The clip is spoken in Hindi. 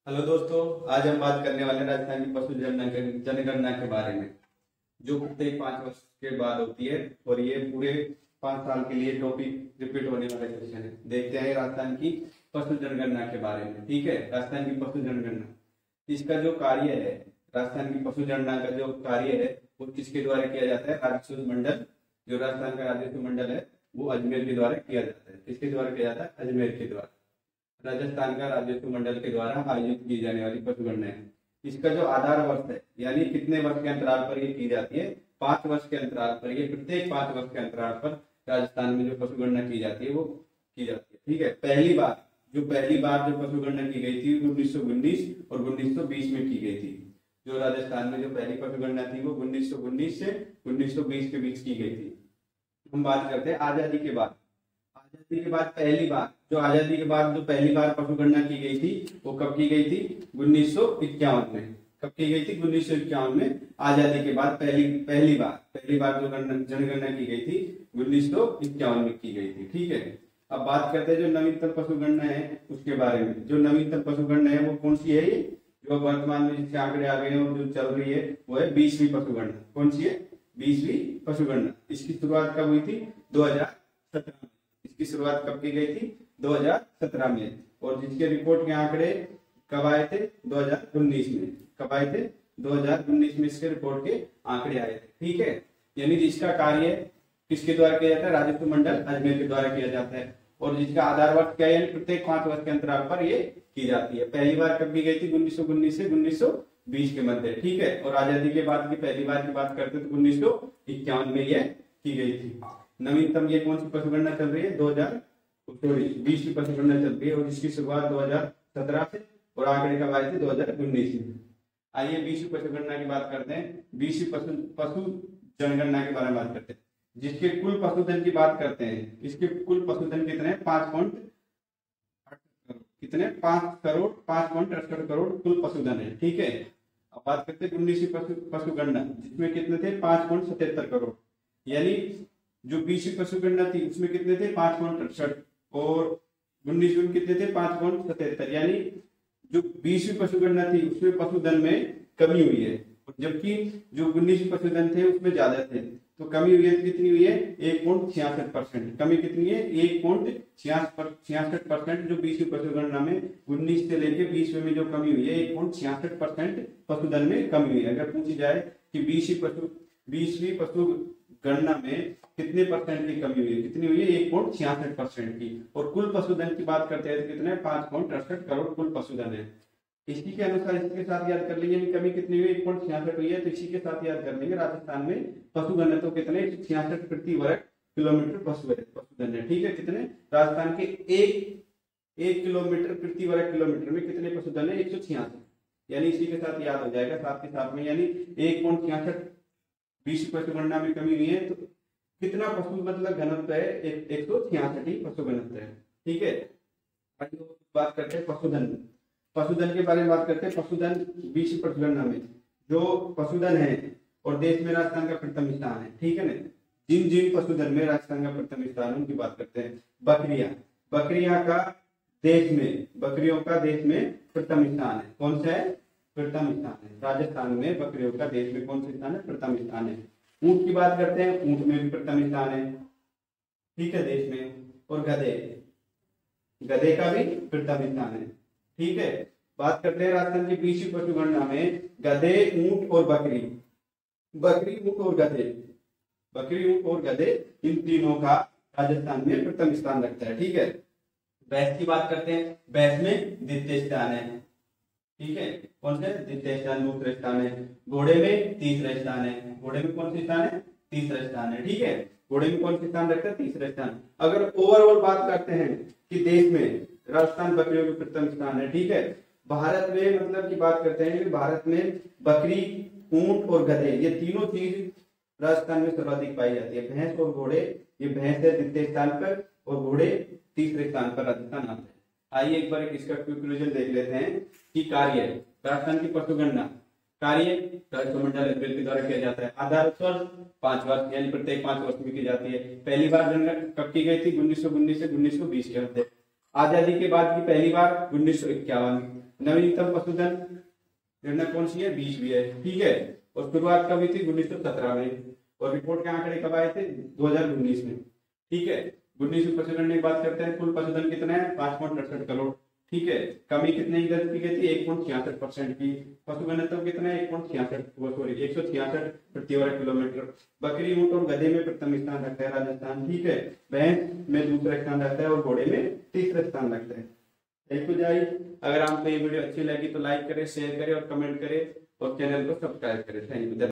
हेलो दोस्तों, आज हम बात करने वाले हैं राजस्थान की पशु जनगणना के बारे में, जो प्रत्येक 5 वर्ष के बाद होती है। और ये पूरे 5 साल के लिए टॉपिक रिपीट होने वाला क्वेश्चन है। देखते हैं राजस्थान की पशु जनगणना के बारे में। ठीक है, राजस्थान की पशु जनगणना, इसका जो कार्य है, राजस्थान की पशु जनगणना का जो कार्य है वो किसके द्वारा किया जाता है? राजस्व मंडल, जो राजस्थान का राजस्व मंडल है वो अजमेर के द्वारा किया जाता है। किसके द्वारा किया जाता है? अजमेर के द्वारा। राजस्थान का राजस्व मंडल के द्वारा आयोजित की जाने वाली पशु गणना है। इसका जो आधार वर्ष है, यानी कितने वर्ष के अंतराल पर ये की जाती है? 5 वर्ष के अंतराल पर। ये प्रत्येक 5 वर्ष के अंतराल पर राजस्थान में जो पशु गणना की जाती है वो की जाती है। ठीक है, पहली बार जो पशु गणना की गई थी 1919 और 1920 में की गई थी। जो राजस्थान में जो पहली पशु गणना थी वो 1919 से 1920 के बीच की गई थी। हम बात करते हैं आजादी के बाद। आजादी के बाद पहली बार जो पहली बार पशु गणना की गई थी वो कब की गई थी? 1951 में। कब की गई थी? 1951 में। आजादी के बाद पहली बार जो जनगणना की गई थी 1951 में की गई थी। ठीक है, अब बात करते हैं जो नवीनतम पशु गणना है उसके बारे में। जो नवीनतम पशु गणना है वो कौन सी है? ये जो वर्तमान में जिसके आंकड़े आ गए हैं और जो चल रही है वो है 20वीं पशु गणना। कौन सी है? 20वीं पशु गणना। इसकी शुरुआत कब हुई थी? 2017 में। इसकी शुरुआत कब की गई थी? 2017 में। और जिसके रिपोर्ट के आंकड़े कब आए थे? 2019 में। कब आए थे? 2019 में इसके रिपोर्ट के आंकड़े आए थे। ठीक है, यानी जिसका कार्य किसके द्वारा किया जाता है? राजस्व मंडल अजमेर के द्वारा किया जाता है। और जिसका आधार वर्ष क्या है? प्रत्येक 5 वर्ष के अंतराल पर ये की जाती है। पहली बार कब की गई थी? 1919 से 1920 के मध्य। ठीक है, और आजादी के बाद की पहली बार की बात करते तो 1951 में यह की गई थी। नवीनतम ये कौन सी पशु गणना चल रही है? 2020 की पशु गणना चल रही है और जिसकी शुरुआत 2017 से और आंकड़े कब आए थे? 2019 में। आइए 20वीं पशु गणना की बात करते हैं। 20वीं पशु जनगणना के बारे में बात करते हैं। जिसके कुल पशुधन की बात करते हैं, इसके कुल पशुधन कितने? 5.68 करोड़ कुल पशुधन है। ठीक है, अब बात करते हैं 19वीं पशु गणना, जिसमें कितने थे? 5.77 करोड़। यानी जो 20वीं पशु गणना थी उसमें कितने थे? 5.68 और 19 में कितने थे? 5.77। यानी जो 20वीं पशु गणना थी उसमें पशुधन में कमी हुई है, जबकि जो 19वीं पशुधन थे उसमें ज्यादा थे। तो कमी हुई है, कितनी हुई है? 1.66%। कमी कितनी है? 1.66%। जो 20वीं पशु गणना में 19 से लेके 20वीं में जो कमी हुई है 1.66% पशुधन में कमी हुई है। अगर पूछी जाए कि 20वीं पशु गणना में कितने परसेंट की कमी हुई है, कितनी हुई है? 1.66% की। और कुल पशुधन की बात करते हैं तो कितने? 5.68 करोड़ कुल पशुधन है। इसी के अनुसार इसके साथ याद कर लीजिए कमी कितनी हुई? 1.66 हुई है। तो इसी के साथ याद कर लेंगे राजस्थान में पशु घनत्व कितने? 166 प्रति वर्ग किलोमीटर पशुधन है। ठीक है, कितने? राजस्थान के एक किलोमीटर प्रति वर्ग किलोमीटर में कितने पशुधन है? 166। यानी इसी के साथ याद हो जाएगा साथ के साथ में। यानी 1.66 20 पशु गणना में कमी हुई है तो कितना पशु मतलब घनत्व है? 166 पशु घनत्व है। ठीक है, बात करते हैं पशुधन के बारे में बात करते हैं। पशुधन 20 पशु गणना में जो पशुधन है और देश में राजस्थान का प्रथम स्थान है। ठीक है ना, जिन पशुधन में राजस्थान का प्रथम स्थान है उनकी बात करते हैं। बकरियों का देश में प्रथम स्थान है। कौन सा है? प्रथम स्थान है। राजस्थान में बकरियों का देश में कौन सा स्थान है? प्रथम स्थान है। ऊंट की बात करते हैं, ऊंट में भी प्रथम स्थान है। ठीक है, देश में। और गधे का भी प्रथम स्थान है। ठीक है, बात करते हैं राजस्थान की 20वीं पशु गणना में गधे, ऊंट और बकरी, ऊंट और गधे इन तीनों का राजस्थान में प्रथम स्थान रखता है। ठीक है, भैंस की बात करते हैं। भैंस में द्वितीय स्थान है। ठीक है, कौन से? द्वितीय स्थान, दूसरे स्थान है। घोड़े में तीसरा स्थान है। घोड़े में कौन सा स्थान है? तीसरा स्थान है। ठीक है, घोड़े में कौन सा स्थान रखता है? तीसरा स्थान। अगर ओवरऑल बात करते हैं कि देश में राजस्थान बकरियों के प्रथम स्थान है। ठीक है, भारत में मतलब की बात करते हैं कि भारत में बकरी, ऊंट और गधे ये तीनों चीज राजस्थान में सर्वाधिक पाई जाती है। भैंस और घोड़े, ये भैंस है द्वितीय स्थान पर और घोड़े तीसरे स्थान पर राजस्थान आते हैं। आइए एक बार इसका कंक्लूजन देख लेते हैं कि कार्य राजस्थान की पशु गणना कार्य राजस्व मंडल के द्वारा किया जाता है। आधार वर्ष 5 वर्ष, यानी प्रत्येक 5 वर्ष में की जाती है। पहली बार जनगणना कब की गई थी? 1919 से 1920 के मध्य। आजादी के बाद की पहली बार 1951, नवीनतम पशुधन योजना कौन सी है? 20 है, ठीक है। और शुरुआत कब हुई थी? 1917 में। और रिपोर्ट के आंकड़े कब आए थे? 2019 में, ठीक है। 19 में पशुधन की बात करते हैं, कुल पशुधन कितना है? 5.68 करोड़, ठीक है। कमी कितने की दर्ज की गई थी? 1.66% की। पशु घनत्व कितना है? 166 प्रति वर्ग किलोमीटर। बकरी, ऊंट और गधे में प्रथम स्थान रखता है राजस्थान, ठीक है। भैंस में दूसरा स्थान रखता है और घोड़े में तीसरा स्थान रखता है। थैंक यू जाई। अगर आपको ये वीडियो अच्छी लगी तो लाइक करें, शेयर करें और कमेंट करें और चैनल को सब्सक्राइब करें। Thank you.